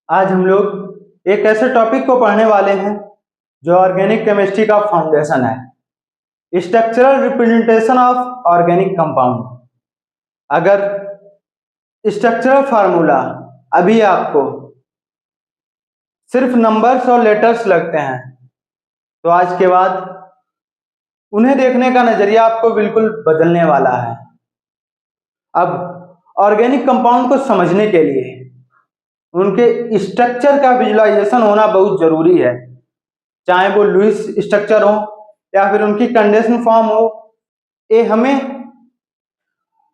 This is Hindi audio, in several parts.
आज हम लोग एक ऐसे टॉपिक को पढ़ने वाले हैं जो ऑर्गेनिक केमिस्ट्री का फाउंडेशन है, structural representation of organic compound. अगर स्ट्रक्चरल फार्मूला अभी आपको सिर्फ नंबर्स और लेटर्स लगते हैं तो आज के बाद उन्हें देखने का नजरिया आपको बिल्कुल बदलने वाला है। अब ऑर्गेनिक कंपाउंड को समझने के लिए उनके स्ट्रक्चर का विजुअलाइजेशन होना बहुत जरूरी है, चाहे वो लुईस स्ट्रक्चर हो या फिर उनकी कंडेंस्ड फॉर्म हो। ये हमें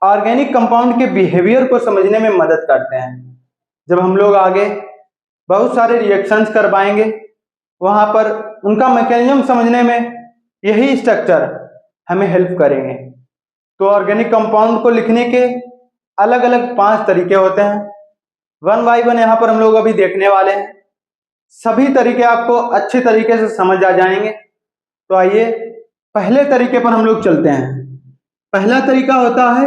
ऑर्गेनिक कंपाउंड के बिहेवियर को समझने में मदद करते हैं। जब हम लोग आगे बहुत सारे रिएक्शंस करवाएंगे वहां पर उनका मैकेनिज्म समझने में यही स्ट्रक्चर हमें हेल्प करेंगे। तो ऑर्गेनिक कंपाउंड को लिखने के अलग अलग 5 तरीके होते हैं। 1 बाय 1 यहाँ पर हम लोग अभी देखने वाले हैं। सभी तरीके आपको अच्छे तरीके से समझ आ जाएंगे। तो आइए पहले तरीके पर हम लोग चलते हैं। पहला तरीका होता है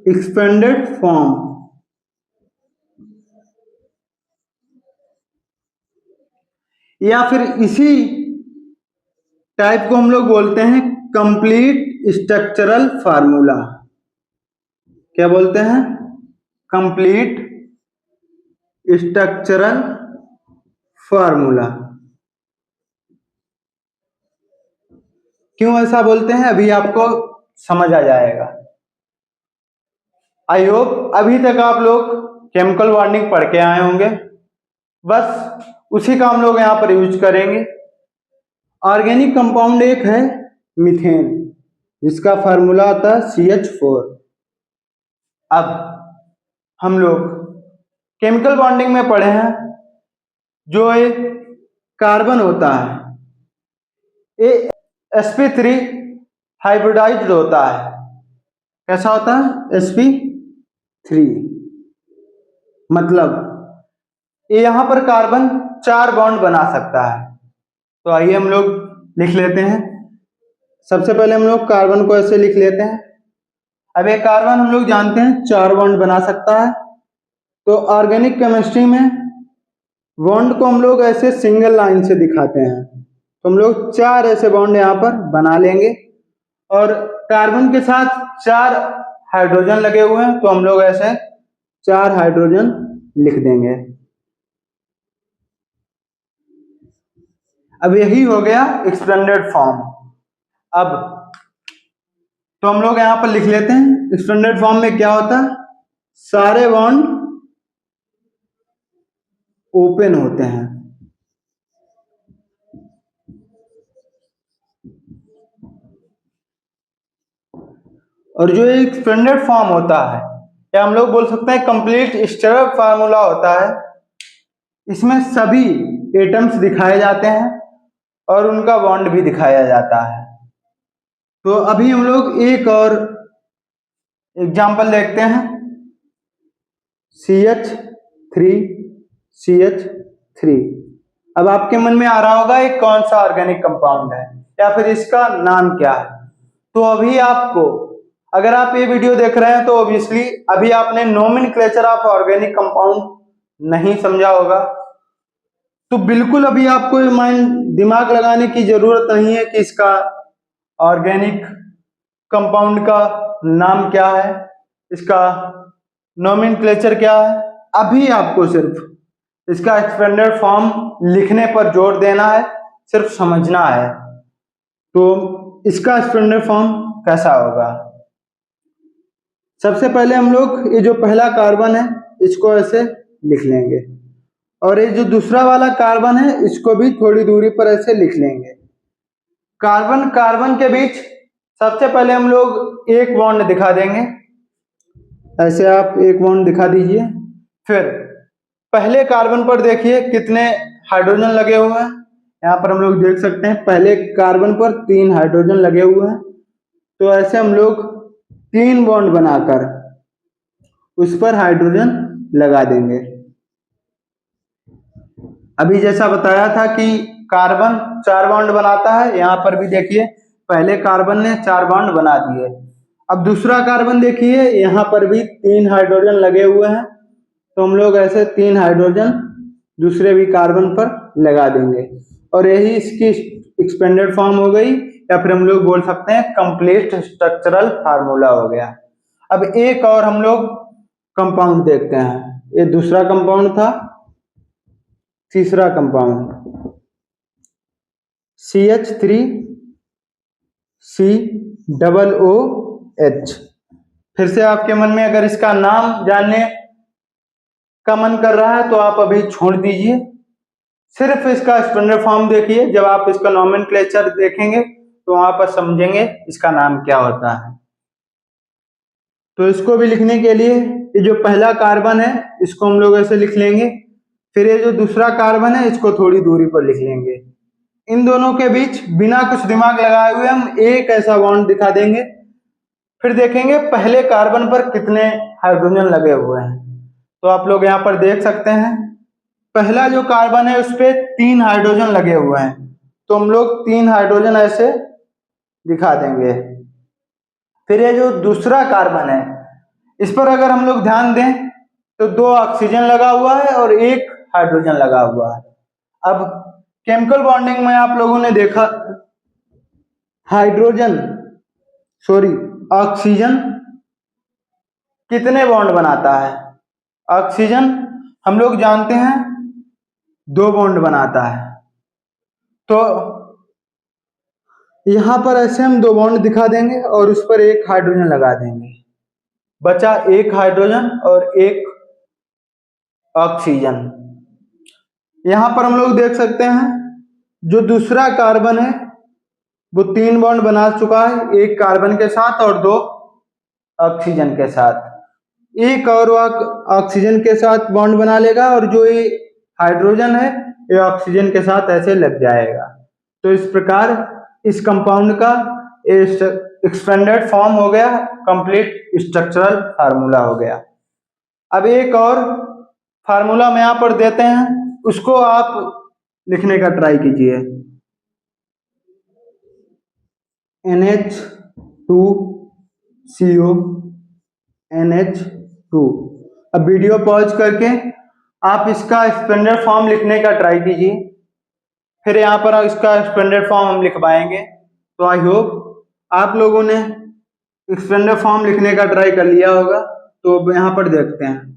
एक्सपेंडेड फॉर्म, या फिर इसी टाइप को हम लोग बोलते हैं कंप्लीट स्ट्रक्चरल फार्मूला। क्या बोलते हैं? Complete structural formula. क्यों ऐसा बोलते हैं अभी आपको समझ आ जाएगा। आई होप अभी तक आप लोग केमिकल बॉन्डिंग पढ़ के आए होंगे, बस उसी का हम लोग यहाँ पर यूज करेंगे। ऑर्गेनिक कंपाउंड एक है मीथेन, जिसका फार्मूला आता है CH4। अब हम लोग केमिकल बॉन्डिंग में पढ़े हैं, जो एक कार्बन होता है ये sp3 हाइब्रिडाइज्ड होता है। कैसा होता है? sp3। मतलब ये यहाँ पर कार्बन 4 बॉन्ड बना सकता है। तो आइए हम लोग लिख लेते हैं। सबसे पहले हम लोग कार्बन को ऐसे लिख लेते हैं। अब ये कार्बन हम लोग जानते हैं 4 बॉन्ड बना सकता है। तो ऑर्गेनिक केमिस्ट्री में बॉन्ड को हम लोग ऐसे सिंगल लाइन से दिखाते हैं। तो हम लोग 4 ऐसे बॉन्ड यहाँ पर बना लेंगे और कार्बन के साथ 4 हाइड्रोजन लगे हुए हैं, तो हम लोग ऐसे 4 हाइड्रोजन लिख देंगे। अब यही हो गया एक्सपेंडेड फॉर्म। अब तो हम लोग यहाँ पर लिख लेते हैं एक्सपेंडेड फॉर्म में क्या होता है, सारे बॉन्ड ओपन होते हैं। और जो एक्सपेंडेड फॉर्म होता है या हम लोग बोल सकते हैं कंप्लीट स्ट्रक्चरल फार्मूला होता है, इसमें सभी एटम्स दिखाए जाते हैं और उनका बॉन्ड भी दिखाया जाता है। तो अभी हम लोग एक और एग्जाम्पल देखते हैं, CH3। अब आपके मन में आ रहा होगा ये कौन सा ऑर्गेनिक कंपाउंड है या फिर इसका नाम क्या है। तो अभी आपको, अगर आप ये वीडियो देख रहे हैं तो ऑब्वियसली अभी आपने नोमेनक्लेचर ऑफ ऑर्गेनिक कंपाउंड नहीं समझा होगा। तो बिल्कुल अभी आपको दिमाग लगाने की जरूरत नहीं है कि इसका ऑर्गेनिक कंपाउंड का नाम क्या है, इसका नोमेनक्लेचर क्या है। अभी आपको सिर्फ इसका एक्सपेंडेड फॉर्म लिखने पर जोर देना है, सिर्फ समझना है। तो इसका एक्सपेंडेड फॉर्म कैसा होगा? सबसे पहले हम लोग ये जो पहला कार्बन है इसको ऐसे लिख लेंगे और ये जो दूसरा वाला कार्बन है इसको भी थोड़ी दूरी पर ऐसे लिख लेंगे। कार्बन कार्बन के बीच सबसे पहले हम लोग एक बॉन्ड दिखा देंगे। ऐसे आप एक बॉन्ड दिखा दीजिए। फिर पहले कार्बन पर देखिए कितने हाइड्रोजन लगे हुए हैं। यहाँ पर हम लोग देख सकते हैं पहले कार्बन पर 3 हाइड्रोजन लगे हुए हैं। तो ऐसे हम लोग 3 बॉन्ड बनाकर उस पर हाइड्रोजन लगा देंगे। अभी जैसा बताया था कि कार्बन 4 बॉन्ड बनाता है, यहाँ पर भी देखिए पहले कार्बन ने 4 बॉन्ड बना दिए। अब दूसरा कार्बन देखिए यहाँ पर भी 3 हाइड्रोजन लगे हुए हैं। तो हम लोग ऐसे 3 हाइड्रोजन दूसरे भी कार्बन पर लगा देंगे और यही इसकी एक्सपेंडेड फॉर्म हो गई, या फिर हम लोग बोल सकते हैं कंप्लीट स्ट्रक्चरल फार्मूला हो गया। अब एक और हम लोग कंपाउंड देखते हैं। ये दूसरा कंपाउंड था। तीसरा कंपाउंड CH3COOH। फिर से आपके मन में अगर इसका नाम जानने का मन कर रहा है तो आप अभी छोड़ दीजिए, सिर्फ इसका स्टैंडर्ड फॉर्म देखिए। जब आप इसका नोमेनक्लेचर देखेंगे तो वहां पर समझेंगे इसका नाम क्या होता है। तो इसको भी लिखने के लिए ये जो पहला कार्बन है इसको हम लोग ऐसे लिख लेंगे, फिर ये जो दूसरा कार्बन है इसको थोड़ी दूरी पर लिख लेंगे। इन दोनों के बीच बिना कुछ दिमाग लगाए हुए हम एक ऐसा बॉन्ड दिखा देंगे, फिर देखेंगे पहले कार्बन पर कितने हाइड्रोजन लगे हुए हैं। तो आप लोग यहाँ पर देख सकते हैं पहला जो कार्बन है उस पे 3 हाइड्रोजन लगे हुए हैं, तो हम लोग 3 हाइड्रोजन ऐसे दिखा देंगे। फिर ये जो दूसरा कार्बन है इस पर अगर हम लोग ध्यान दें तो 2 ऑक्सीजन लगा हुआ है और 1 हाइड्रोजन लगा हुआ है। अब केमिकल बॉन्डिंग में आप लोगों ने देखा ऑक्सीजन कितने बॉन्ड बनाता है। ऑक्सीजन हम लोग जानते हैं 2 बॉन्ड बनाता है, तो यहां पर ऐसे हम 2 बॉन्ड दिखा देंगे और उस पर 1 हाइड्रोजन लगा देंगे। बचा 1 हाइड्रोजन और 1 ऑक्सीजन। यहां पर हम लोग देख सकते हैं जो दूसरा कार्बन है वो 3 बॉन्ड बना चुका है, 1 कार्बन के साथ और 2 ऑक्सीजन के साथ। एक और ऑक्सीजन के साथ बॉन्ड बना लेगा और जो ये हाइड्रोजन है ये ऑक्सीजन के साथ ऐसे लग जाएगा। तो इस प्रकार इस कंपाउंड का एक्सपेंडेड फॉर्म हो गया, कंप्लीट स्ट्रक्चरल फार्मूला हो गया। अब एक और फार्मूला में यहाँ पर देते हैं, उसको आप लिखने का ट्राई कीजिए। NH2CO NH2। अब वीडियो पॉज करके आप इसका एक्सपेंडेड फॉर्म लिखने का ट्राई कीजिए, फिर यहाँ पर इसका एक्सपेंडेड फॉर्म हम लिखवाएंगे। तो आई होप आप लोगों ने एक्सपेंडेड फॉर्म लिखने का ट्राई कर लिया होगा। तो अब यहाँ पर देखते हैं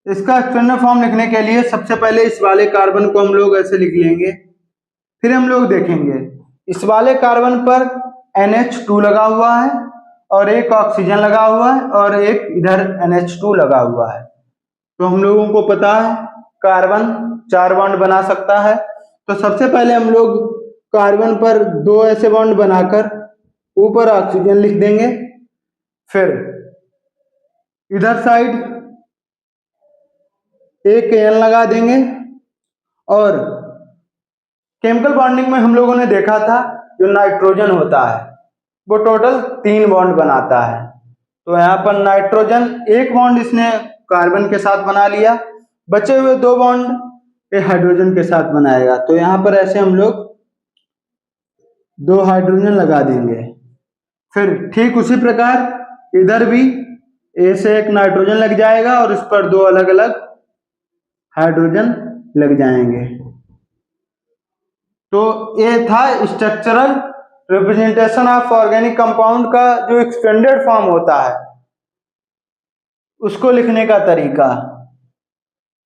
इसका एक्सपेंडेड फॉर्म लिखने के लिए सबसे पहले इस वाले कार्बन को हम लोग ऐसे लिख लेंगे, फिर हम लोग देखेंगे इस वाले कार्बन पर NH2 लगा हुआ है और 1 ऑक्सीजन लगा हुआ है और 1 इधर NH2 लगा हुआ है। तो हम लोगों को पता है कार्बन 4 बॉन्ड बना सकता है, तो सबसे पहले हम लोग कार्बन पर 2 ऐसे बॉन्ड बनाकर ऊपर ऑक्सीजन लिख देंगे, फिर इधर साइड 1 N लगा देंगे और केमिकल बॉन्डिंग में हम लोगों ने देखा था जो नाइट्रोजन होता है वो टोटल 3 बॉन्ड बनाता है। तो यहाँ पर नाइट्रोजन 1 बॉन्ड इसने कार्बन के साथ बना लिया, बचे हुए 2 बॉन्ड ये हाइड्रोजन के साथ बनाएगा। तो यहाँ पर ऐसे हम लोग 2 हाइड्रोजन लगा देंगे, फिर ठीक उसी प्रकार इधर भी ए से 1 नाइट्रोजन लग जाएगा और इस पर 2 अलग अलग हाइड्रोजन लग जाएंगे। तो ये था structural representation of organic compound का जो एक्सटेंडेड फॉर्म होता है उसको लिखने का तरीका।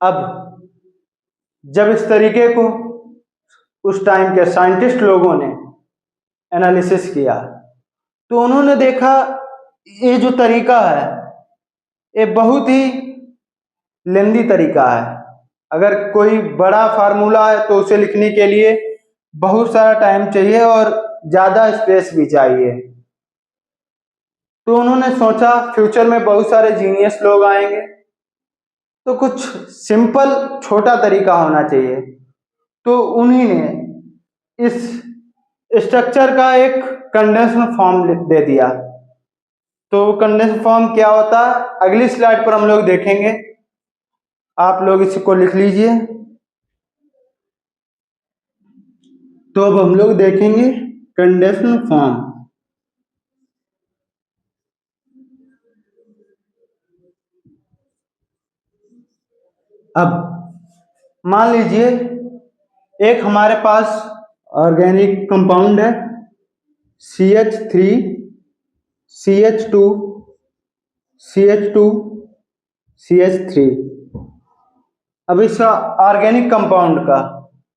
अब जब इस तरीके को उस टाइम के साइंटिस्ट लोगों ने एनालिसिस किया तो उन्होंने देखा ये जो तरीका है ये बहुत ही लेंदी तरीका है। अगर कोई बड़ा फार्मूला है तो उसे लिखने के लिए बहुत सारा टाइम चाहिए और ज्यादा स्पेस भी चाहिए। तो उन्होंने सोचा फ्यूचर में बहुत सारे जीनियस लोग आएंगे तो कुछ सिंपल छोटा तरीका होना चाहिए, तो उन्हीं ने इस स्ट्रक्चर का एक कंडेंस्ड फॉर्म दे दिया। तो कंडेंस्ड फॉर्म क्या होता है अगली स्लाइड पर हम लोग देखेंगे, आप लोग इसको लिख लीजिए। तो अब हम लोग देखेंगे कंडेंस्ड फॉर्म। अब मान लीजिए एक हमारे पास ऑर्गेनिक कंपाउंड है CH3 CH2 CH2 CH3। अब इस ऑर्गेनिक कंपाउंड का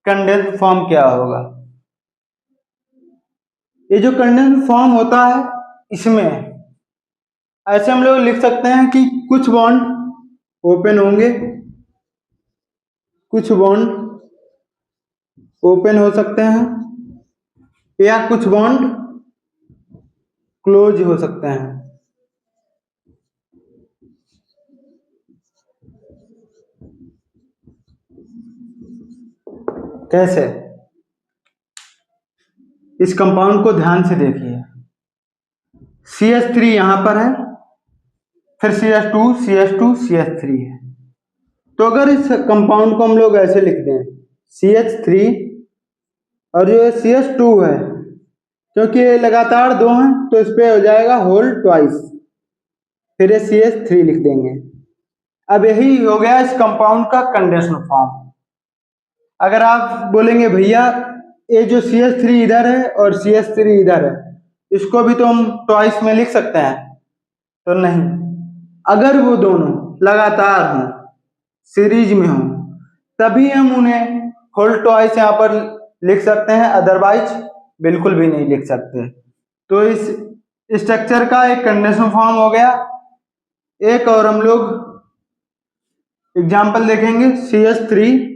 कंडेंस फॉर्म क्या होगा? ये जो कंडेंस फॉर्म होता है इसमें ऐसे हम लोग लिख सकते हैं कि कुछ बॉन्ड ओपन होंगे, कुछ बॉन्ड ओपन हो सकते हैं या कुछ बॉन्ड क्लोज हो सकते हैं। कैसे? इस कंपाउंड को ध्यान से देखिए। CH3 यहां पर है, फिर CH2 CH2 CH3 है। तो अगर इस कंपाउंड को हम लोग ऐसे लिख दें CH3 और जो CH2 है, क्योंकि ये लगातार दो हैं तो इस पे हो जाएगा होल ट्वाइस, फिर ये CH3 लिख देंगे। अब यही हो गया इस कंपाउंड का कंडेंस्ड फॉर्म। अगर आप बोलेंगे भैया ये जो CH3 इधर है और CH3 इधर है, इसको भी तो हम ट्वाइस में लिख सकते हैं, तो नहीं। अगर वो दोनों लगातार हों, सीरीज में हों, तभी हम उन्हें होल ट्वाइस यहाँ पर लिख सकते हैं, अदरवाइज बिल्कुल भी नहीं लिख सकते। तो इस स्ट्रक्चर का एक कंडेंस्ड फॉर्म हो गया। एक और हम लोग एग्जाम्पल देखेंगे CH3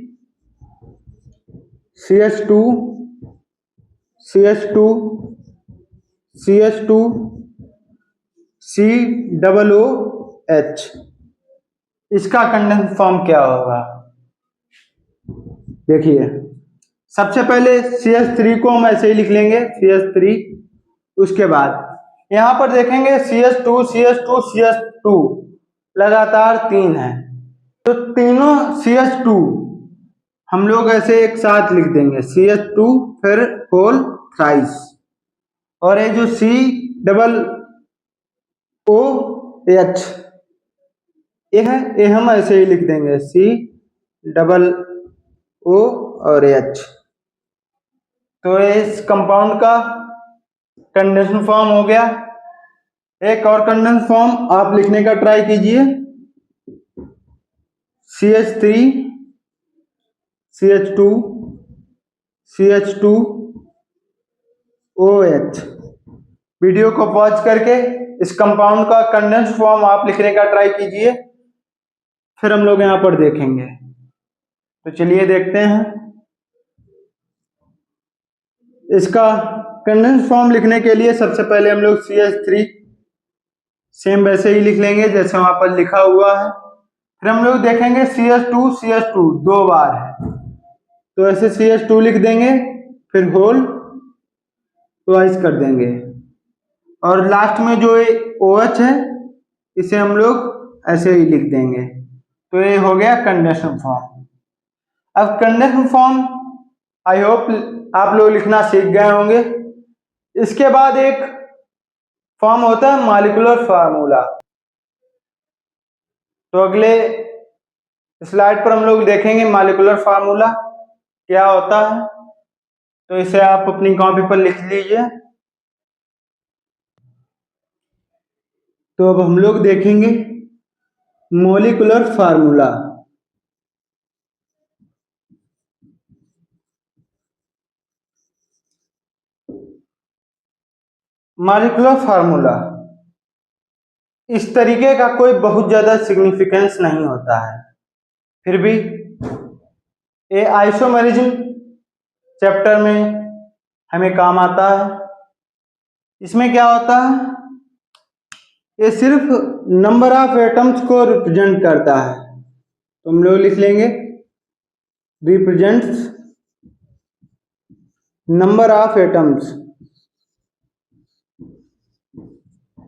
CH2 CH2 CH2 COOH। इसका कंडेंस्ड फॉर्म क्या होगा? देखिए सबसे पहले CH3 को हम ऐसे ही लिख लेंगे CH3, उसके बाद यहां पर देखेंगे CH2 CH2 CH2 लगातार तीन है, तो तीनों CH2 हम लोग ऐसे एक साथ लिख देंगे CH2 फिर होल थ्राइस, और ये जो COOH ये है, ये हम ऐसे ही लिख देंगे COO और H। तो इस कंपाउंड का कंडेंस्ड फॉर्म हो गया। एक और कंडेंस्ड फॉर्म आप लिखने का ट्राई कीजिए CH3 CH2 CH2 OH। Video को पॉज करके इस कंपाउंड का कंडेंस्ड फॉर्म आप लिखने का ट्राई कीजिए, फिर हम लोग यहां पर देखेंगे। तो चलिए देखते हैं। इसका कंडेंस्ड फॉर्म लिखने के लिए सबसे पहले हम लोग CH3 सेम वैसे ही लिख लेंगे जैसे वहां पर लिखा हुआ है। फिर हम लोग देखेंगे CH2 दो बार है, तो ऐसे CH2 लिख देंगे, फिर होल ट्वाइस कर देंगे, और लास्ट में जो ये OH है इसे हम लोग ऐसे ही लिख देंगे। तो ये हो गया कंडेंस्ड फॉर्म। अब कंडेंस्ड फॉर्म आई होप आप लोग लिखना सीख गए होंगे। इसके बाद एक फॉर्म होता है मॉलिक्यूलर फार्मूला। तो अगले स्लाइड पर हम लोग देखेंगे मॉलिक्यूलर फार्मूला क्या होता है, तो इसे आप अपनी कॉपी पर लिख लीजिए। तो अब हम लोग देखेंगे मॉलिक्यूलर फार्मूला। मॉलिक्यूलर फार्मूला इस तरीके का कोई बहुत ज्यादा सिग्निफिकेंस नहीं होता है, फिर भी ये आइसोमेरिज्म चैप्टर में हमें काम आता है। इसमें क्या होता है, ये सिर्फ नंबर ऑफ एटम्स को रिप्रेजेंट करता है। तो हम लोग लिख लेंगे represents number of atoms.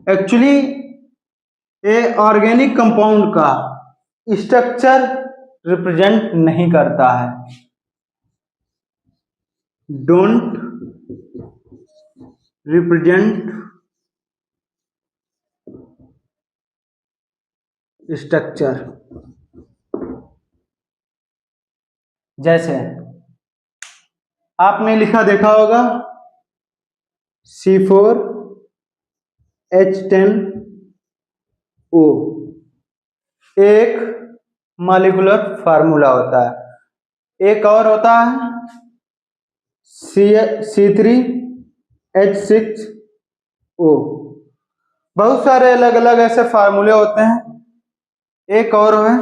Actually ये ऑर्गेनिक कंपाउंड का स्ट्रक्चर रिप्रेजेंट नहीं करता है। Don't represent structure. जैसे आपने लिखा देखा होगा C4H10O, एक मॉलिक्यूलर फार्मूला होता है। एक और होता है C3H6O। बहुत सारे अलग अलग ऐसे फार्मूले होते हैं। एक और है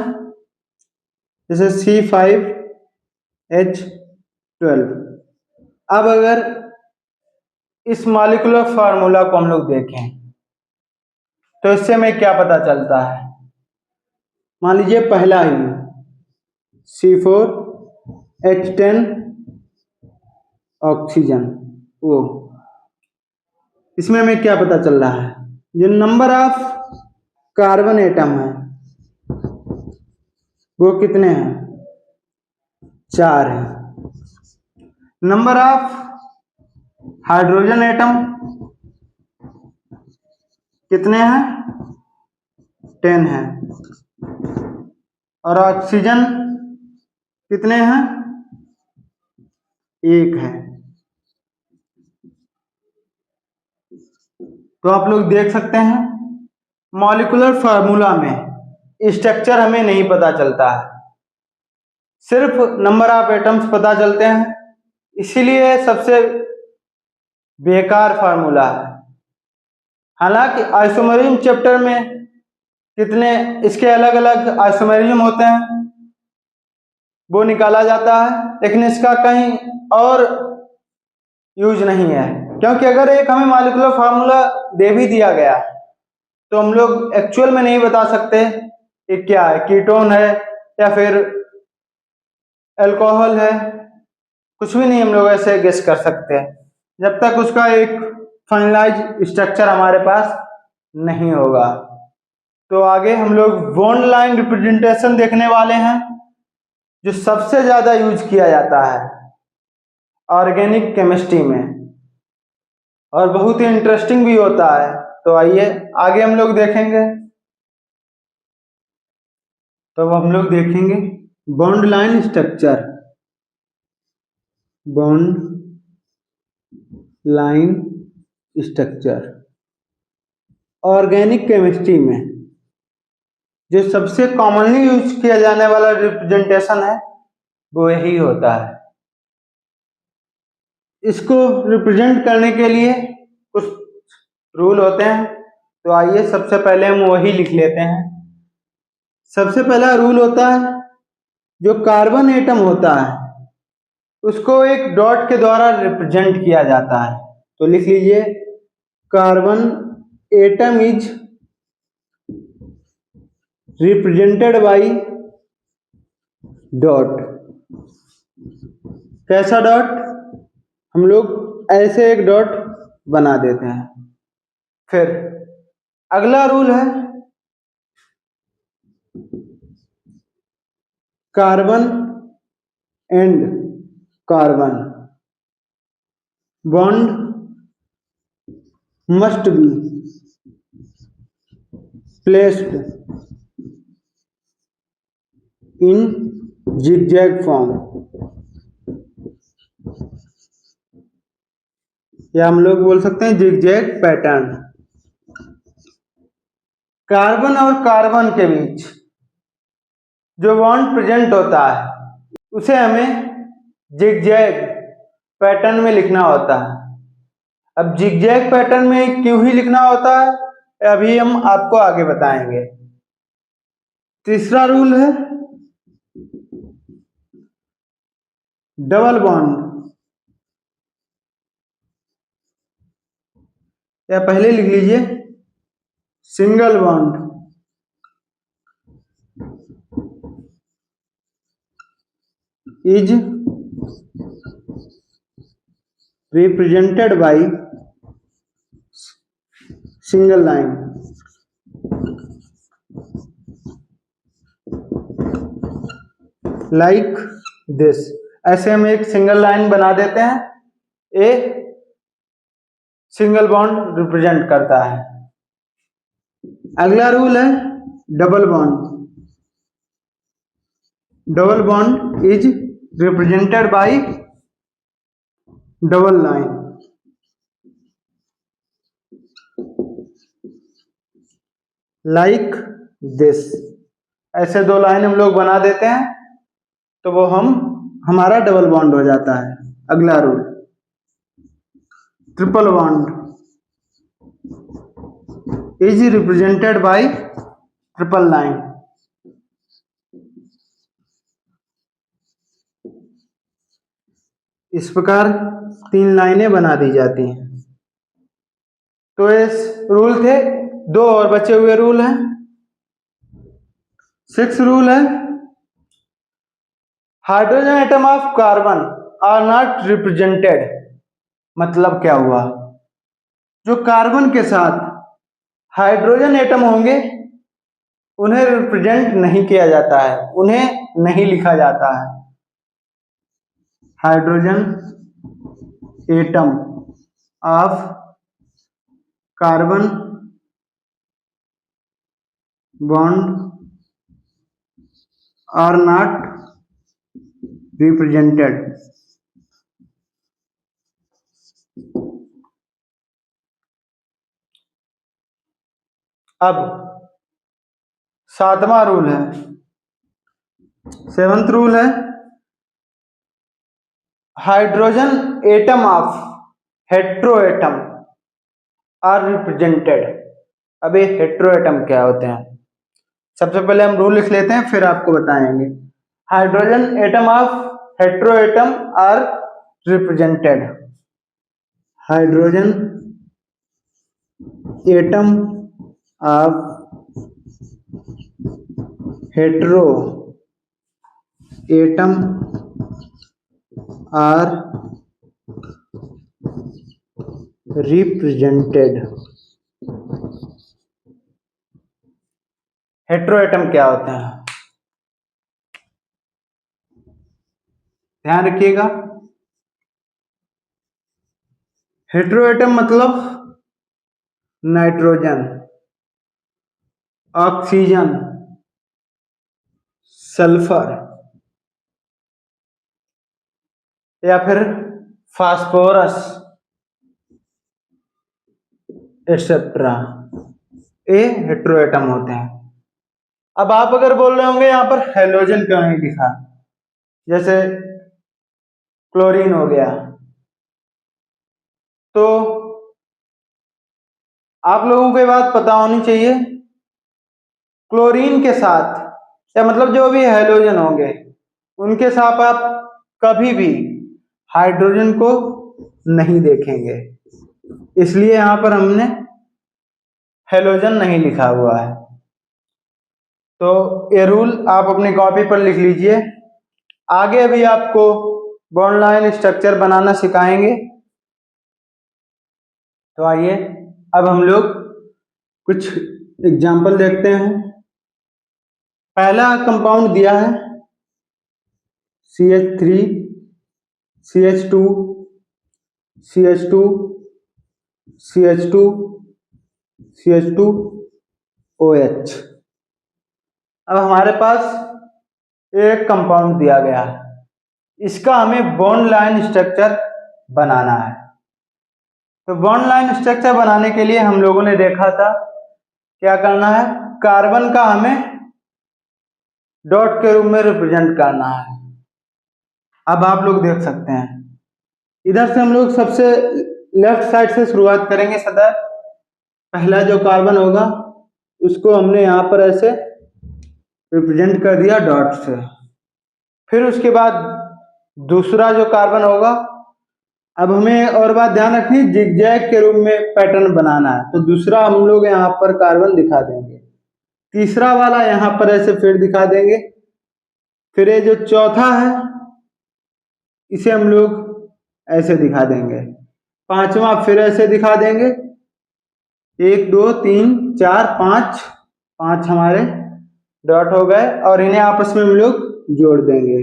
जैसे C5H12। अब अगर इस मॉलिक्यूलर फार्मूला को हम लोग देखें तो इससे हमें क्या पता चलता है। मान लीजिए पहला ही C4H10 ऑक्सीजन ओ, इसमें हमें क्या पता चल रहा है, जो नंबर ऑफ कार्बन एटम है वो कितने हैं, 4 है। नंबर ऑफ हाइड्रोजन एटम कितने हैं, 10 है। और ऑक्सीजन कितने हैं, 1 है। तो आप लोग देख सकते हैं मॉलिक्यूलर फार्मूला में स्ट्रक्चर हमें नहीं पता चलता है, सिर्फ नंबर ऑफ एटम्स पता चलते हैं, इसीलिए सबसे बेकार फार्मूला है। हालांकि आइसोमेरिज्म चैप्टर में कितने इसके अलग अलग आइसोमेरिज्म होते हैं वो निकाला जाता है, लेकिन इसका कहीं और यूज नहीं है, क्योंकि अगर एक हमें मॉलिक्यूलर फार्मूला दे भी दिया गया तो हम लोग एक्चुअल में नहीं बता सकते कि क्या है, कीटोन है या फिर अल्कोहल है, कुछ भी नहीं हम लोग ऐसे गेस कर सकते जब तक उसका एक फाइनलाइज स्ट्रक्चर हमारे पास नहीं होगा। तो आगे हम लोग बॉन्ड लाइन रिप्रेजेंटेशन देखने वाले हैं, जो सबसे ज्यादा यूज किया जाता है ऑर्गेनिक केमिस्ट्री में और बहुत ही इंटरेस्टिंग भी होता है। तो आइए आगे हम लोग देखेंगे। तो हम लोग देखेंगे bond line structure, bond line structure organic chemistry में जो सबसे कॉमनली यूज किया जाने वाला रिप्रेजेंटेशन है वो यही होता है। इसको रिप्रेजेंट करने के लिए कुछ रूल होते हैं, तो आइए सबसे पहले हम वही लिख लेते हैं। सबसे पहला रूल होता है जो कार्बन एटम होता है उसको एक डॉट के द्वारा रिप्रेजेंट किया जाता है। तो लिख लीजिए carbon atom is represented by dot. कैसा डॉट, हम लोग ऐसे एक डॉट बना देते हैं। फिर अगला रूल है carbon and carbon bond must be placed in zigzag form, या हम लोग बोल सकते हैं zigzag पैटर्न। कार्बन और कार्बन के बीच जो बॉन्ड प्रेजेंट होता है उसे हमें zigzag पैटर्न में लिखना होता है। अब zigzag पैटर्न में क्यों ही लिखना होता है अभी हम आपको आगे बताएंगे। तीसरा रूल है डबल बॉन्ड, या पहले लिख लीजिए single bond is represented by single line. Like this, ऐसे हम एक सिंगल लाइन बना देते हैं, ए सिंगल बॉन्ड रिप्रेजेंट करता है। अगला रूल है double bond, double bond is represented by double line like this। ऐसे दो लाइन हम लोग बना देते हैं तो वो हमारा डबल बॉन्ड हो जाता है। अगला rule, triple bond is represented by triple line. इस प्रकार 3 लाइनें बना दी जाती हैं। तो इस रूल थे, 2 और बचे हुए रूल हैं। 6 रूल है, hydrogen atom of carbon are not represented. मतलब क्या हुआ, जो कार्बन के साथ हाइड्रोजन एटम होंगे उन्हें रिप्रेजेंट नहीं किया जाता है, उन्हें नहीं लिखा जाता है। Hydrogen atom of carbon bond are not represented. अब 7वां रूल है, 7th रूल है, hydrogen atom of hetero atom are represented. अब ये हेट्रो एटम क्या होते हैं, सबसे पहले हम रूल लिख लेते हैं फिर आपको बताएंगे। Hydrogen atom of hetero atom are represented. Hydrogen atom of hetero atom are represented. Hetero atom क्या होते हैं, ध्यान रखिएगा। हेट्रो एटम मतलब नाइट्रोजन, ऑक्सीजन, सल्फर या फिर फास्फोरस एक्सेट्रा, ये हेट्रो एटम होते हैं। अब आप अगर बोल रहे होंगे यहाँ पर हेलोजन क्यों नहीं लिखा, जैसे क्लोरीन हो गया, तो आप लोगों को ये बात पता होनी चाहिए, क्लोरीन के साथ या मतलब जो भी हेलोजन होंगे उनके साथ आप कभी भी हाइड्रोजन को नहीं देखेंगे, इसलिए यहां पर हमने हेलोजन नहीं लिखा हुआ है। तो ये रूल आप अपनी कॉपी पर लिख लीजिए। आगे अभी आपको बॉन्ड लाइन स्ट्रक्चर बनाना सिखाएंगे। तो आइए अब हम लोग कुछ एग्जाम्पल देखते हैं। पहला कंपाउंड दिया है CH3 CH2 CH2 CH2 CH2 OH। अब हमारे पास एक कंपाउंड दिया गया है, इसका हमें बॉन्ड लाइन स्ट्रक्चर बनाना है। तो बॉन्ड लाइन स्ट्रक्चर बनाने के लिए हम लोगों ने देखा था क्या करना है, कार्बन का हमें डॉट के रूप में रिप्रेजेंट करना है। अब आप लोग देख सकते हैं, इधर से हम लोग सबसे लेफ्ट साइड से शुरुआत करेंगे। सदा पहला जो कार्बन होगा उसको हमने यहाँ पर ऐसे रिप्रेजेंट कर दिया डॉट से। फिर उसके बाद दूसरा जो कार्बन होगा, अब हमें और बात ध्यान रखनी, जिगजैग के रूप में पैटर्न बनाना है, तो दूसरा हम लोग यहाँ पर कार्बन दिखा देंगे, तीसरा वाला यहाँ पर ऐसे फिर दिखा देंगे, फिर ये जो चौथा है इसे हम लोग ऐसे दिखा देंगे, पांचवा फिर ऐसे दिखा देंगे, 1 2 3 4 5 5 हमारे डॉट हो गए और इन्हें आपस में हम लोग जोड़ देंगे।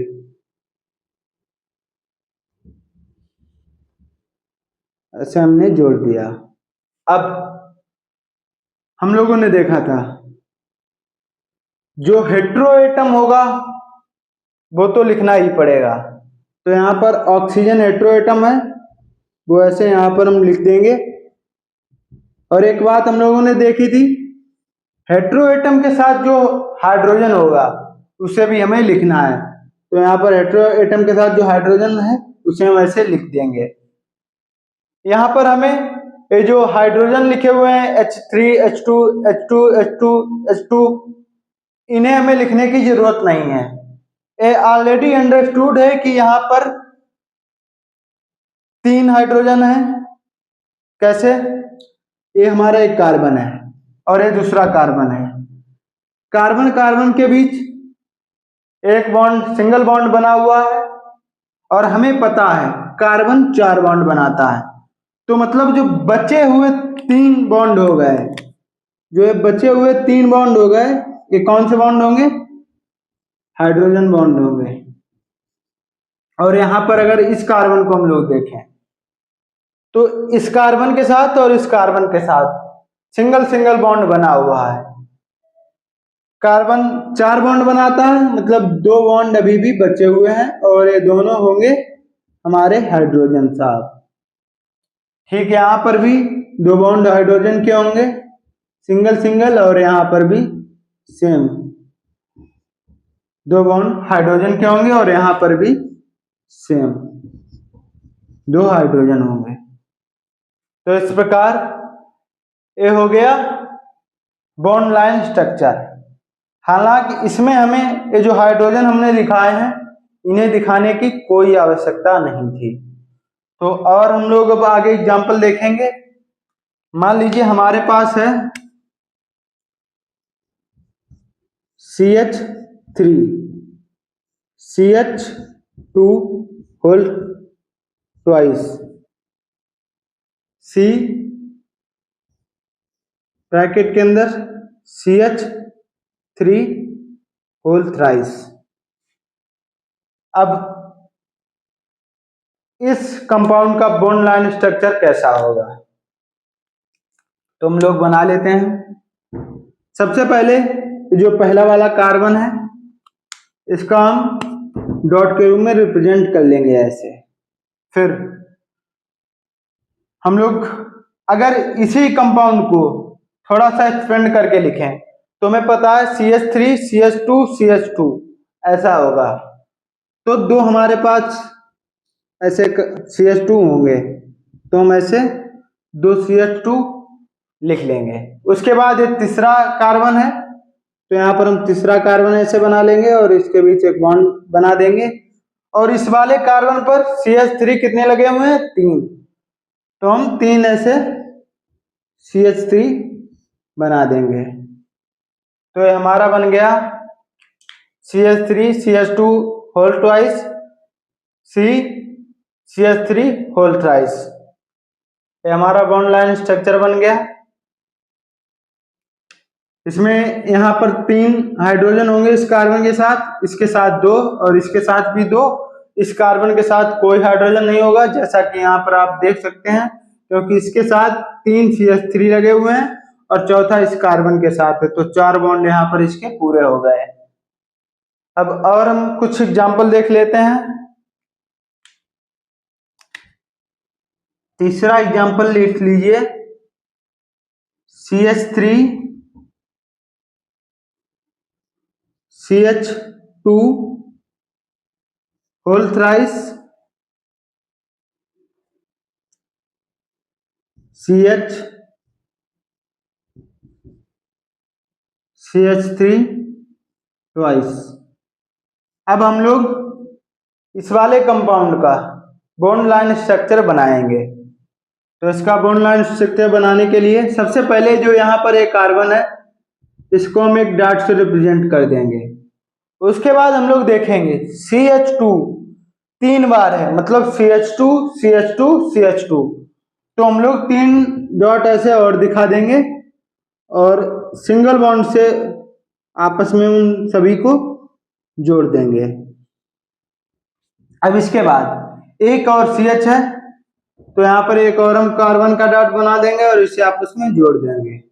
ऐसे हमने जोड़ दिया। अब हम लोगों ने देखा था जो हेट्रो एटम होगा वो तो लिखना ही पड़ेगा, तो यहाँ पर ऑक्सीजन हेटेरो एटम है, वो ऐसे यहाँ पर हम लिख देंगे। और एक बात हम लोगों ने देखी थी, हेटेरो एटम के साथ जो हाइड्रोजन होगा उसे भी हमें लिखना है। तो यहाँ पर हेटेरो एटम के साथ जो हाइड्रोजन है उसे हम ऐसे लिख देंगे। यहाँ पर हमें ये जो हाइड्रोजन लिखे हुए हैं H3 H2 H2 H2 H2, इन्हें हमें लिखने की जरूरत नहीं है। ये ऑलरेडी अंडरस्टूड है कि यहाँ पर 3 हाइड्रोजन है। कैसे? ये हमारा एक कार्बन है और ये दूसरा कार्बन है। कार्बन कार्बन के बीच एक बॉन्ड, सिंगल बॉन्ड बना हुआ है और हमें पता है कार्बन 4 बॉन्ड बनाता है। तो मतलब जो बचे हुए 3 बॉन्ड हो गए, जो ये बचे हुए 3 बॉन्ड हो गए, ये कौन से बॉन्ड होंगे? हाइड्रोजन बॉन्ड होंगे। और यहां पर अगर इस कार्बन को हम लोग देखें तो इस कार्बन के साथ और इस कार्बन के साथ सिंगल सिंगल बॉन्ड बना हुआ है। कार्बन 4 बॉन्ड बनाता है, मतलब 2 बॉन्ड अभी भी बचे हुए हैं और ये दोनों होंगे हमारे हाइड्रोजन साथ। ठीक, यहाँ पर भी 2 बॉन्ड हाइड्रोजन के होंगे, सिंगल सिंगल, और यहाँ पर भी सेम 2 बॉन्ड हाइड्रोजन के होंगे और यहाँ पर भी सेम 2 हाइड्रोजन होंगे। तो इस प्रकार ये हो गया बॉन्ड लाइन स्ट्रक्चर। हालांकि इसमें हमें ये जो हाइड्रोजन हमने दिखाए हैं इन्हें दिखाने की कोई आवश्यकता नहीं थी। तो और हम लोग अब आगे एग्जांपल देखेंगे। मान लीजिए हमारे पास है CH3 CH2 whole twice, C bracket के अंदर CH3 होल थ्राइस। अब इस कंपाउंड का बॉन्ड लाइन स्ट्रक्चर कैसा होगा तो हम लोग बना लेते हैं। सबसे पहले जो पहला वाला कार्बन है इसका हम डॉट के रूप में रिप्रेजेंट कर लेंगे ऐसे। फिर हम लोग अगर इसी कंपाउंड को थोड़ा सा एक्सपेंड करके लिखें तो हमें पता है CH3 CH2 CH2 ऐसा होगा। तो 2 हमारे पास ऐसे CH2 होंगे, तो हम ऐसे 2 CH2 लिख लेंगे। उसके बाद ये तीसरा कार्बन है, तो यहाँ पर हम तीसरा कार्बन ऐसे बना लेंगे और इसके बीच एक बॉन्ड बना देंगे। और इस वाले कार्बन पर CH3 कितने लगे हुए हैं? 3, तो हम 3 ऐसे CH3 बना देंगे। तो ये हमारा बन गया CH3 CH2 whole twice CH3 whole thrice. ये हमारा बॉन्ड लाइन स्ट्रक्चर बन गया। इसमें यहाँ पर 3 हाइड्रोजन होंगे इस कार्बन के साथ, इसके साथ 2 और इसके साथ भी 2। इस कार्बन के साथ कोई हाइड्रोजन नहीं होगा जैसा कि यहाँ पर आप देख सकते हैं, क्योंकि इसके साथ 3 CH3 लगे हुए हैं और चौथा इस कार्बन के साथ है, तो 4 बॉन्ड यहाँ पर इसके पूरे हो गए। अब और हम कुछ एग्जाम्पल देख लेते हैं। तीसरा एग्जाम्पल लिख लीजिए CH3 CH2 whole thrice CH3 twice. अब हम लोग इस वाले कंपाउंड का बॉन्ड लाइन स्ट्रक्चर बनाएंगे। तो इसका बॉन्ड लाइन स्ट्रक्चर बनाने के लिए सबसे पहले जो यहाँ पर एक कार्बन है इसको हम एक डॉट से रिप्रेजेंट कर देंगे। उसके बाद हम लोग देखेंगे CH2 3 बार है, मतलब CH2 CH2 CH2, तो हम लोग 3 डॉट ऐसे और दिखा देंगे और सिंगल बॉन्ड से आपस में उन सभी को जोड़ देंगे। अब इसके बाद एक और CH है, तो यहाँ पर एक और हम कार्बन का डॉट बना देंगे और इसे आपस में जोड़ देंगे।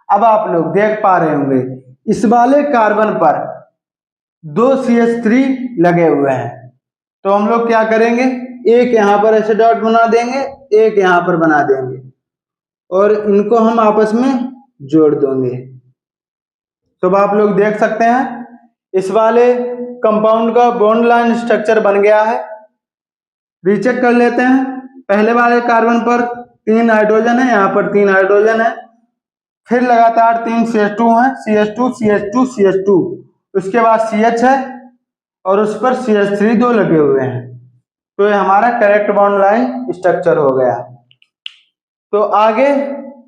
अब आप लोग देख पा रहे होंगे इस वाले कार्बन पर 2 CH3 लगे हुए हैं, तो हम लोग क्या करेंगे, एक यहाँ पर ऐसे डॉट बना देंगे, एक यहाँ पर बना देंगे और इनको हम आपस में जोड़ देंगे। तो अब आप लोग देख सकते हैं इस वाले कंपाउंड का बॉन्ड लाइन स्ट्रक्चर बन गया है। रीचेक कर लेते हैं। पहले वाले कार्बन पर 3 हाइड्रोजन है, यहाँ पर 3 हाइड्रोजन है, फिर लगातार 3 CH2 है, CH2 CH2 CH2, उसके बाद CH है और उस पर CH3 दो लगे हुए हैं। तो ये हमारा करेक्ट बॉन्ड लाइन स्ट्रक्चर हो गया। तो आगे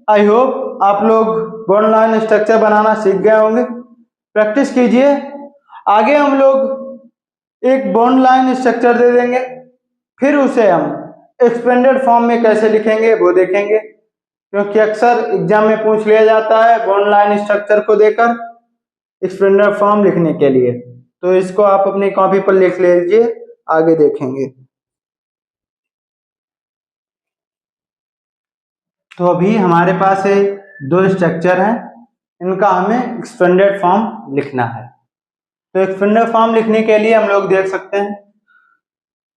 आई होप आप लोग बॉन्ड लाइन स्ट्रक्चर बनाना सीख गए होंगे। प्रैक्टिस कीजिए। आगे हम लोग एक बॉन्ड लाइन स्ट्रक्चर दे देंगे, फिर उसे हम एक्सपेंडेड फॉर्म में कैसे लिखेंगे वो देखेंगे, क्योंकि अक्सर एग्जाम में पूछ लिया जाता है बॉन्ड लाइन स्ट्रक्चर को देकर एक्सपेंडेड फॉर्म लिखने के लिए। तो इसको आप अपनी कॉपी पर लिख लीजिए, आगे देखेंगे। तो अभी हमारे पास ये 2 स्ट्रक्चर हैं, इनका हमें एक्सपेंडेड फॉर्म लिखना है। तो एक्सपेंडेड फॉर्म लिखने के लिए हम लोग देख सकते हैं,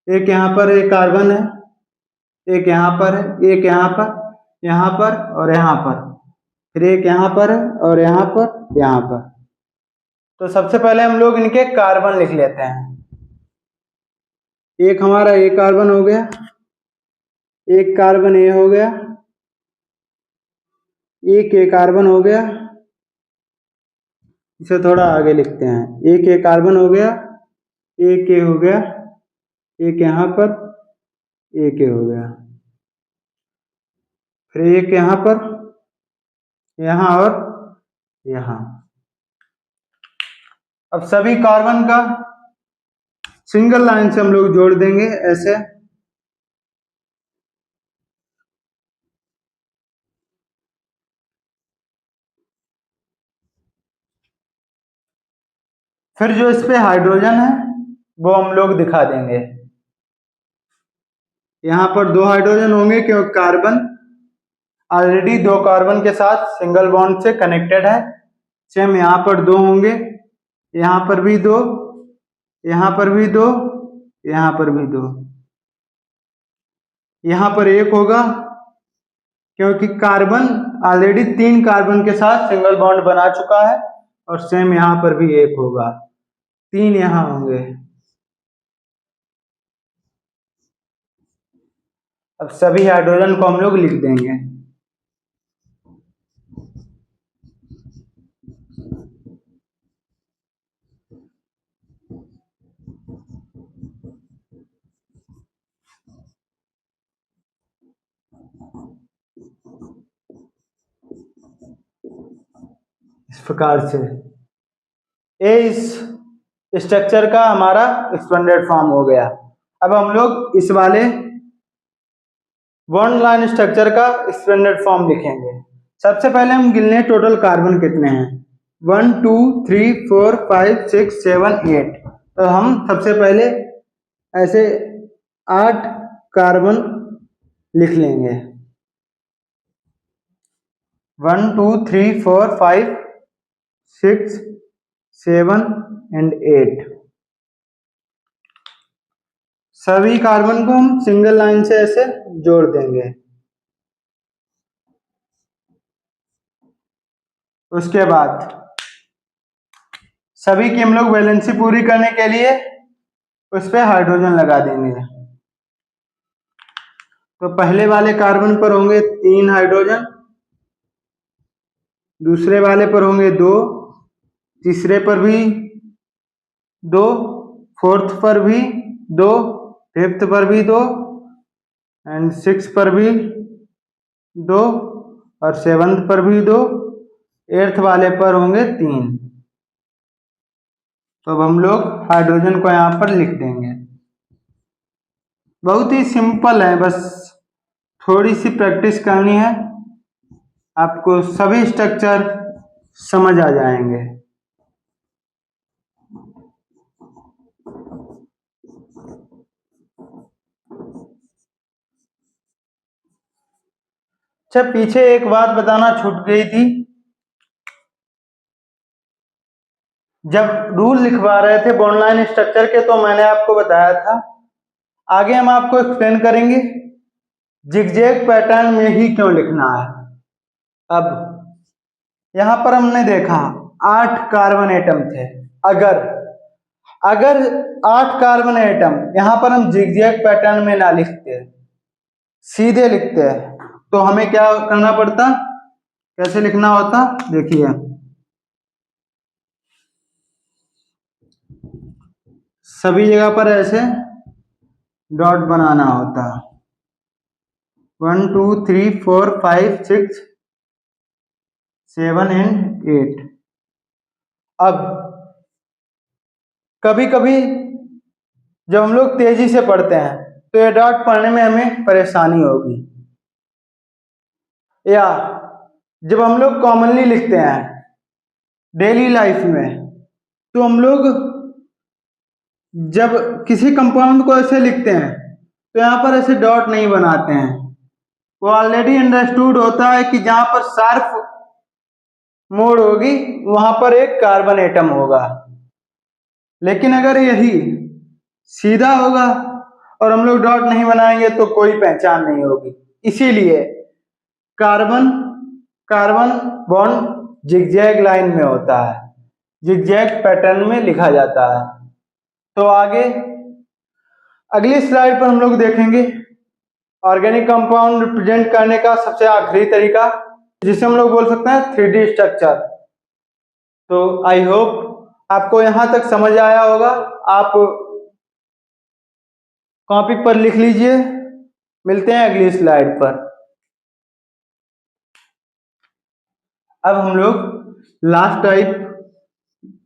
एक यहाँ पर एक कार्बन है, एक यहाँ पर है, एक यहाँ पर और यहाँ पर, फिर एक यहाँ पर है और यहाँ पर। तो सबसे पहले हम लोग इनके कार्बन लिख लेते हैं। एक हमारा ए कार्बन हो गया, एक कार्बन ए हो गया, एक ए कार्बन हो गया, इसे थोड़ा आगे लिखते हैं, एक ए कार्बन हो गया, एक ए हो गया, एक यहाँ पर, एक ए हो गया, फिर एक यहाँ पर, यहाँ और यहाँ। अब सभी कार्बन का सिंगल लाइन से हम लोग जोड़ देंगे ऐसे। फिर जो इस पे हाइड्रोजन है वो हम लोग दिखा देंगे। यहाँ पर 2 हाइड्रोजन होंगे क्योंकि कार्बन ऑलरेडी 2 कार्बन के साथ सिंगल बॉन्ड से कनेक्टेड है। सेम यहाँ पर 2 होंगे, यहाँ पर भी 2, यहाँ पर भी 2, यहाँ पर भी 2, यहाँ पर 1 होगा क्योंकि कार्बन ऑलरेडी 3 कार्बन के साथ सिंगल बॉन्ड बना चुका है, और सेम यहाँ पर भी 1 होगा, 3 यहाँ होंगे। अब सभी हाइड्रोजन को हम लोग लिख देंगे। इस प्रकार से इस स्ट्रक्चर का हमारा एक्सपेंडेड फॉर्म हो गया। अब हम लोग इस वाले बॉन्ड लाइन स्ट्रक्चर का एक्सपेंडेड फॉर्म लिखेंगे। सबसे पहले हम गिन लें टोटल कार्बन कितने हैं, 1 2 3 4 5 6 7 8। तो हम सबसे पहले ऐसे 8 कार्बन लिख लेंगे, 1 2 3 4 5 6 7 एंड 8। सभी कार्बन को हम सिंगल लाइन से ऐसे जोड़ देंगे। उसके बाद सभी की हम लोग वैलेंसी पूरी करने के लिए उस पे हाइड्रोजन लगा देंगे। तो पहले वाले कार्बन पर होंगे 3 हाइड्रोजन, दूसरे वाले पर होंगे 2, तीसरे पर भी 2, फोर्थ पर भी 2, फिफ्थ पर भी 2 एंड 6 पर भी 2 और 7th पर भी 2, 8th वाले पर होंगे 3। तो अब हम लोग हाइड्रोजन को यहाँ पर लिख देंगे। बहुत ही सिंपल है, बस थोड़ी सी प्रैक्टिस करनी है, आपको सभी स्ट्रक्चर समझ आ जाएंगे। अच्छा, पीछे एक बात बताना छूट गई थी। जब रूल लिखवा रहे थे बॉन्ड लाइन स्ट्रक्चर के, तो मैंने आपको बताया था आगे हम आपको एक्सप्लेन करेंगे जिगजैग पैटर्न में ही क्यों लिखना है। अब यहां पर हमने देखा 8 कार्बन एटम थे। अगर अगर 8 कार्बन एटम यहां पर हम जिगजैग पैटर्न में ना लिखते, सीधे लिखते हैं, तो हमें क्या करना पड़ता, कैसे लिखना होता, देखिए सभी जगह पर ऐसे डॉट बनाना होता, 1 2 3 4 5 6 7 एंड 8। अब कभी कभी जब हम लोग तेजी से पढ़ते हैं तो ये डॉट पढ़ने में हमें परेशानी होगी, या जब हम लोग कॉमनली लिखते हैं डेली लाइफ में, तो हम लोग जब किसी कंपाउंड को ऐसे लिखते हैं तो यहाँ पर ऐसे डॉट नहीं बनाते हैं। वो ऑलरेडी अंडरस्टूड होता है कि जहां पर शार्प मोड होगी वहां पर एक कार्बन एटम होगा। लेकिन अगर यही सीधा होगा और हम लोग डॉट नहीं बनाएंगे तो कोई पहचान नहीं होगी। इसीलिए carbon carbon bond zigzag line में होता है, जिगजैग पैटर्न में लिखा जाता है। तो आगे अगली स्लाइड पर हम लोग देखेंगे ऑर्गेनिक कंपाउंड रिप्रेजेंट करने का सबसे आखिरी तरीका, जिसे हम लोग बोल सकते हैं 3D स्ट्रक्चर। तो आई होप आपको यहां तक समझ आया होगा। आप कॉपी पर लिख लीजिए। मिलते हैं अगली स्लाइड पर। अब हम लोग last type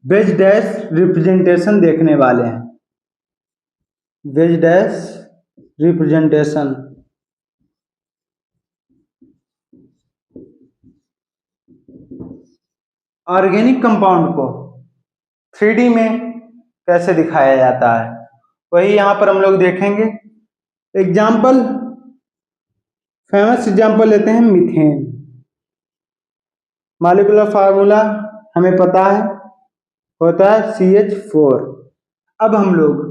veg dash representation देखने वाले हैं। Veg dash representation, organic compound को 3D में कैसे दिखाया जाता है, वही यहां पर हम लोग देखेंगे। एग्जाम्पल, फेमस एग्जाम्पल लेते हैं मीथेन। मॉलिक्यूलर फार्मूला हमें पता है, होता है CH4। अब हम लोग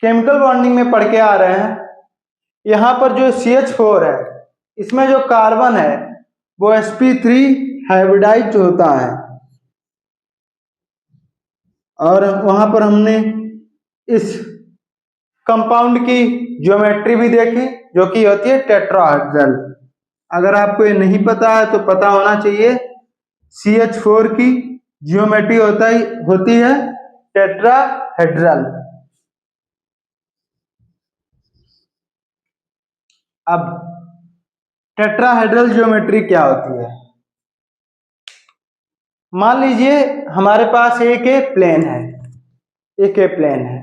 केमिकल बॉन्डिंग में पढ़ के आ रहे हैं, यहाँ पर जो CH4 है इसमें जो कार्बन है वो sp3 हाइब्रिडाइज होता है, और वहां पर हमने इस कंपाउंड की ज्योमेट्री भी देखी जो कि होती है टेट्राहेड्रल। अगर आपको ये नहीं पता है तो पता होना चाहिए, CH4 की ज्योमेट्री होती है टेट्राहेड्रल। अब टेट्राहेड्रल ज्योमेट्री क्या होती है, मान लीजिए हमारे पास एक प्लेन है, एक प्लेन है।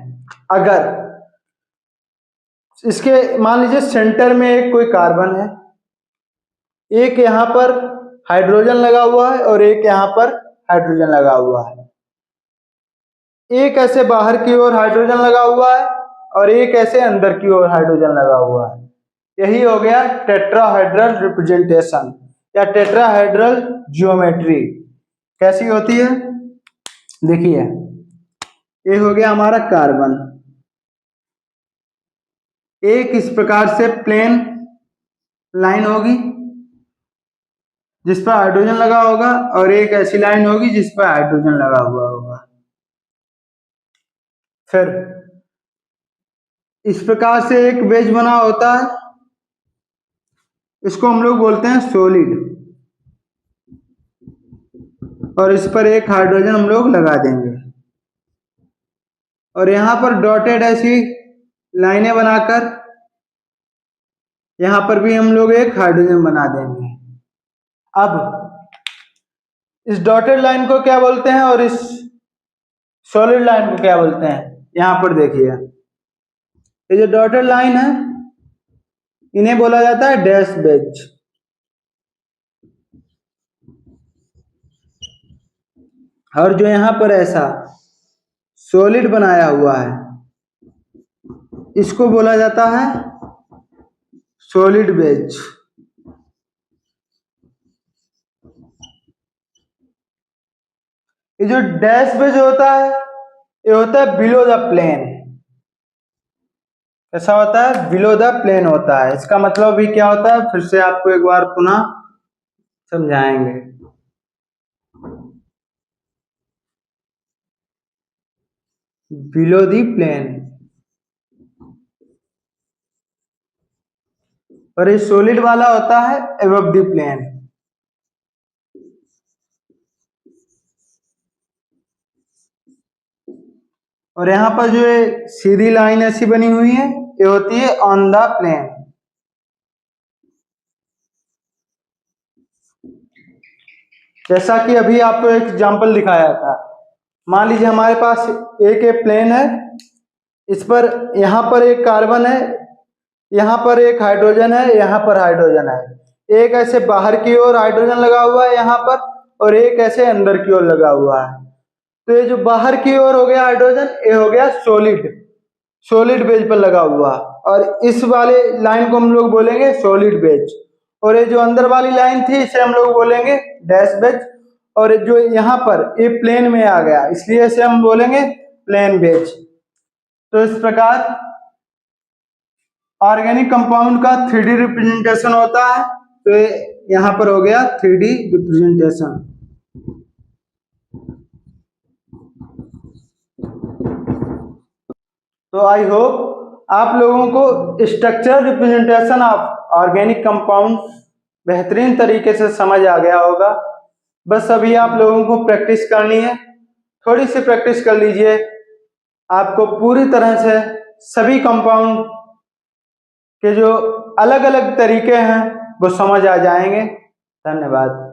अगर इसके मान लीजिए सेंटर में एक कोई कार्बन है, एक यहाँ पर हाइड्रोजन लगा हुआ है और एक यहाँ पर हाइड्रोजन लगा हुआ है, एक ऐसे बाहर की ओर हाइड्रोजन लगा हुआ है और एक ऐसे अंदर की ओर हाइड्रोजन लगा हुआ है। यही हो गया टेट्राहेड्रल रिप्रेजेंटेशन या टेट्राहेड्रल ज्योमेट्री। कैसी होती है, देखिए ये हो गया हमारा कार्बन, एक इस प्रकार से प्लेन लाइन होगी जिस पर हाइड्रोजन लगा होगा और एक ऐसी लाइन होगी जिस पर हाइड्रोजन लगा हुआ होगा। फिर इस प्रकार से एक वेज बना होता है, इसको हम लोग बोलते हैं सॉलिड, और इस पर एक हाइड्रोजन हम लोग लगा देंगे और यहाँ पर डॉटेड ऐसी लाइनें बनाकर यहाँ पर भी हम लोग एक हाइड्रोजन बना देंगे। अब इस डॉटेड लाइन को क्या बोलते हैं और इस सॉलिड लाइन को क्या बोलते हैं, यहाँ पर देखिए ये जो डॉटेड लाइन है इन्हें बोला जाता है डैश वेज, और जो यहाँ पर ऐसा सॉलिड बनाया हुआ है इसको बोला जाता है सॉलिड वेज। ये जो डैश वेज होता है ये होता है बिलो द प्लेन। कैसा होता है, बिलो द प्लेन होता है। इसका मतलब भी क्या होता है, फिर से आपको एक बार पुनः समझाएंगे। बिलो द प्लेन, और ये सॉलिड वाला होता है अबव द प्लेन। और यहाँ पर जो ये सीधी लाइन ऐसी बनी हुई है, ये होती है ऑन द प्लेन। जैसा कि अभी आपको एक एग्जांपल दिखाया था, मान लीजिए हमारे पास एक प्लेन है, इस पर यहाँ पर एक कार्बन है, यहाँ पर एक हाइड्रोजन है, यहाँ पर हाइड्रोजन है। एक ऐसे बाहर की ओर हाइड्रोजन लगा हुआ है यहाँ पर, और एक ऐसे अंदर की ओर लगा हुआ है। तो ये जो बाहर की ओर हो गया हाइड्रोजन, ये हो गया सॉलिड बेज पर लगा हुआ, और इस वाले लाइन को हम लोग बोलेंगे सॉलिड बेज। और ये जो अंदर वाली लाइन थी, इसे हम लोग बोलेंगे डैश बेज। और जो यहाँ पर ये प्लेन में आ गया, इसलिए इसे हम बोलेंगे प्लेन बेज। तो इस प्रकार ऑर्गेनिक कंपाउंड का 3D रिप्रेजेंटेशन होता है। तो यहाँ पर हो गया 3D रिप्रेजेंटेशन। तो आई होप आप लोगों को structural representation of organic compound बेहतरीन तरीके से समझ आ गया होगा। बस अभी आप लोगों को प्रैक्टिस करनी है, थोड़ी सी प्रैक्टिस कर लीजिए, आपको पूरी तरह से सभी कंपाउंड के जो अलग अलग तरीके हैं वो समझ आ जाएंगे। धन्यवाद।